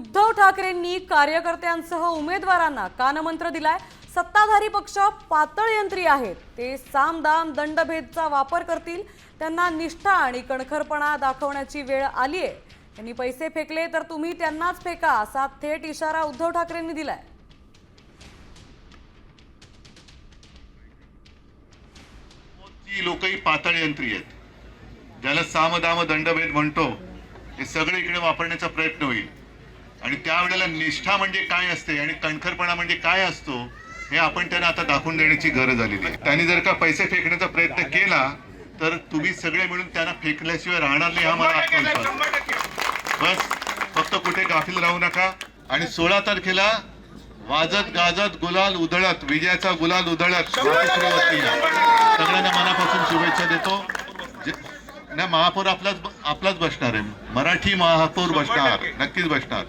उद्धव ठाकरेंनी कार्यकर्त्यांसह उमेदवारांना कानमंत्र दिलाय। सत्ताधारी पक्ष पातळ यंत्री आहेत, ते सामदाम दंडभेदचा वापर करतील, त्यांना निष्ठा आणि कणखरपणा दाखवण्याची वेळ आली आहे। त्यांनी पैसे फेकले तर तुम्ही त्यांनाच फेका, असा थेट इशारा उद्धव ठाकरेंनी दिलाय। लोकही पातळ यंत्री आहेत, ज्याला सामदाम दंडभेद म्हणतो, हे सगळे इकडे वापरण्याचा प्रयत्न होईल। आणि त्यावेळेला निष्ठा म्हणजे काय असते आणि कणखरपणा म्हणजे काय असतो हे आपण त्यांना आता दाखवून देण्याची गरज आलेली आहे। त्यांनी जर का पैसे फेकण्याचा प्रयत्न केला तर तुम्ही सगळे मिळून त्यांना फेकल्याशिवाय राहणार नाही, हा मला आत्मविश्वास। बस फक्त कुठे गाफील राहू नका। आणि 16 तारखेला वाजत गाजत गुलाल उधळत, विजयाचा गुलाल उधळत सगळ्यांना मनापासून शुभेच्छा देतो। ना महापौर आपलाच बसणार आहे, मराठी महापौर बसणार, नक्कीच बसणार।